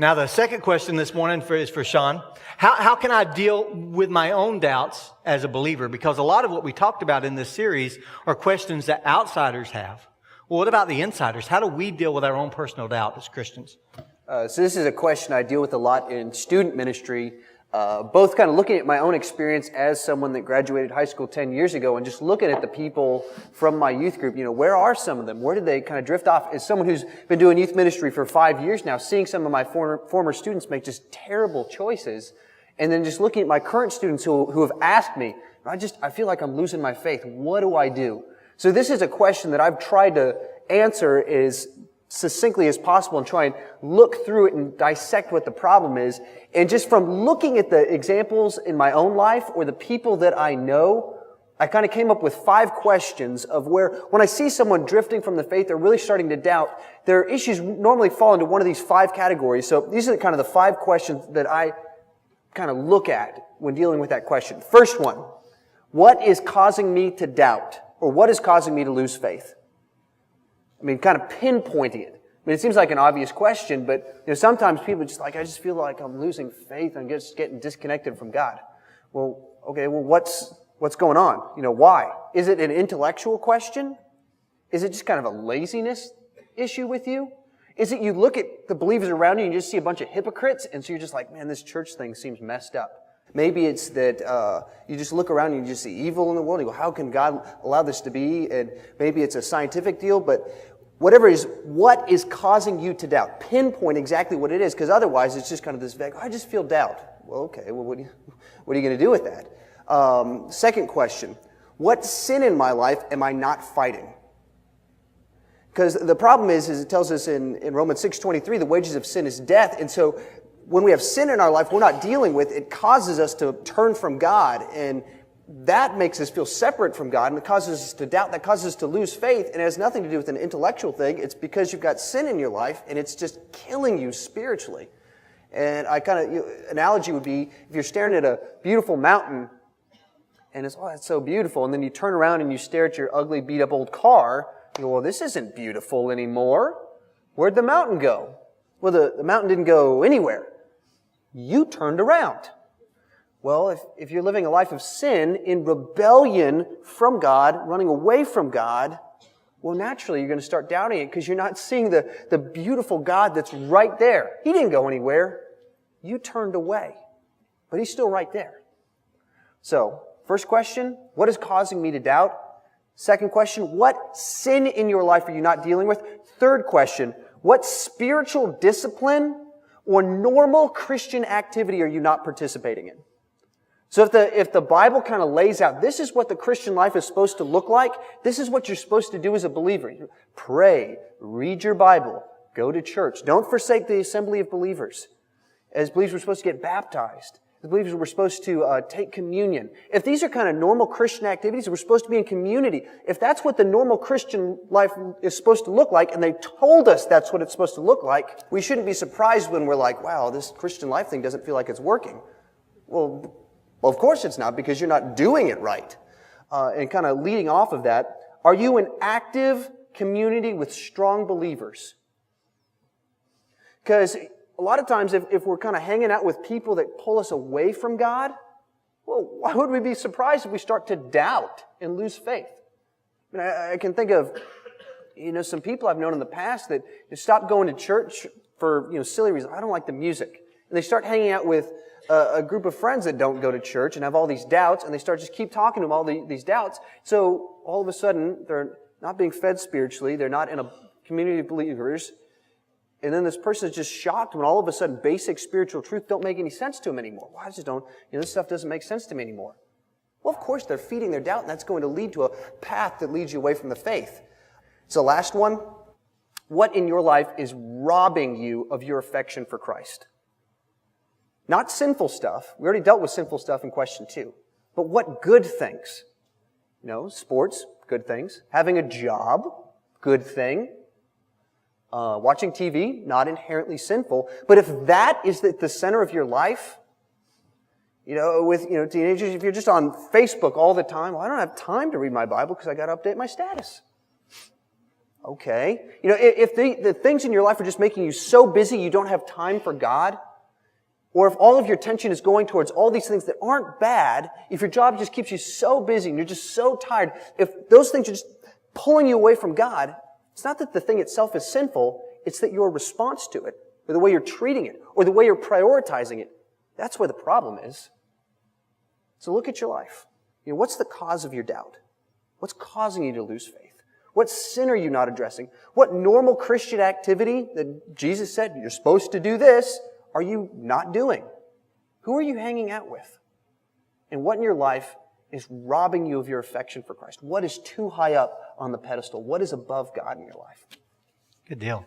Now, the second question this morning is for Sean. How can I deal with my own doubts as a believer? Because a lot of what we talked about in this series are questions that outsiders have. Well, what about the insiders? How do we deal with our own personal doubt as Christians? So this is a question I deal with a lot in student ministry, both kind of looking at my own experience as someone that graduated high school 10 years ago and just looking at the people from my youth group. Where are some of them? Where did they kind of drift off? As someone who's been doing youth ministry for 5 years now, seeing some of my former students make just terrible choices, and then just looking at my current students who have asked me, I feel like I'm losing my faith. What do I do? So this is a question that I've tried to answer as succinctly as possible and try and look through it and dissect what the problem is. And just from looking at the examples in my own life or the people that I know, I kind of came up with 5 questions of where, when I see someone drifting from the faith or really starting to doubt, their issues normally fall into one of these 5 categories. So these are kind of the 5 questions that I kind of look at when dealing with that question. First one, what is causing me to doubt? Or what is causing me to lose faith? Kind of pinpointing it. It seems like an obvious question, but sometimes people are just like, I just feel like I'm losing faith and just getting disconnected from God. Well, okay, what's going on? Why? Is it an intellectual question? Is it just kind of a laziness issue with you? Is it you look at the believers around you and you just see a bunch of hypocrites, and so you're just like, man, this church thing seems messed up. Maybe it's that you just look around and you just see evil in the world. You go, how can God allow this to be? And maybe it's a scientific deal, but whatever it is, what is causing you to doubt? Pinpoint exactly what it is, because otherwise it's just kind of this vague, I just feel doubt. Well, okay, what are you going to do with that? Second question, what sin in my life am I not fighting? Because the problem is it tells us in Romans 6:23, the wages of sin is death, and so when we have sin in our life we're not dealing with, it causes us to turn from God, and that makes us feel separate from God, and it causes us to doubt, that causes us to lose faith, and it has nothing to do with an intellectual thing. It's because you've got sin in your life, and it's just killing you spiritually. And analogy would be, if you're staring at a beautiful mountain, and it's, that's so beautiful, and then you turn around and you stare at your ugly, beat-up old car, you go, well, this isn't beautiful anymore. Where'd the mountain go? Well, the mountain didn't go anywhere. You turned around. Well, if you're living a life of sin, in rebellion from God, running away from God, well, naturally you're going to start doubting it because you're not seeing the beautiful God that's right there. He didn't go anywhere. You turned away. But He's still right there. So, first question, what is causing me to doubt? Second question, what sin in your life are you not dealing with? Third question, what spiritual discipline or normal Christian activity are you not participating in? So if the Bible kind of lays out, this is what the Christian life is supposed to look like, this is what you're supposed to do as a believer. Pray, read your Bible, go to church. Don't forsake the assembly of believers. As believers, we're supposed to get baptized. As believers, we're supposed to take communion. If these are kind of normal Christian activities, we're supposed to be in community. If that's what the normal Christian life is supposed to look like, and they told us that's what it's supposed to look like, we shouldn't be surprised when we're like, wow, this Christian life thing doesn't feel like it's working. Well, of course it's not, because you're not doing it right. And kind of leading off of that, are you an active community with strong believers? Because a lot of times if we're kind of hanging out with people that pull us away from God, well, why would we be surprised if we start to doubt and lose faith? I can think of, some people I've known in the past that stop going to church for, silly reasons. I don't like the music. And they start hanging out with a group of friends that don't go to church and have all these doubts, and they start just keep talking to them all these doubts. So all of a sudden, they're not being fed spiritually. They're not in a community of believers. And then this person is just shocked when all of a sudden basic spiritual truth don't make any sense to them anymore. Well, I just don't, this stuff doesn't make sense to me anymore. Well, of course, they're feeding their doubt, and that's going to lead to a path that leads you away from the faith. So last one, what in your life is robbing you of your affection for Christ? Not sinful stuff. We already dealt with sinful stuff in question 2. But what good things? Sports, good things. Having a job, good thing. Watching TV, not inherently sinful. But if that is at the center of your life, with teenagers, if you're just on Facebook all the time, well, I don't have time to read my Bible because I got to update my status. Okay. You know, if the things in your life are just making you so busy you don't have time for God, or if all of your attention is going towards all these things that aren't bad, if your job just keeps you so busy and you're just so tired, if those things are just pulling you away from God, it's not that the thing itself is sinful, it's that your response to it, or the way you're treating it, or the way you're prioritizing it, that's where the problem is. So look at your life. You know, what's the cause of your doubt? What's causing you to lose faith? What sin are you not addressing? What normal Christian activity that Jesus said, you're supposed to do this, are you not doing? Who are you hanging out with? And what in your life is robbing you of your affection for Christ? What is too high up on the pedestal? What is above God in your life? Good deal.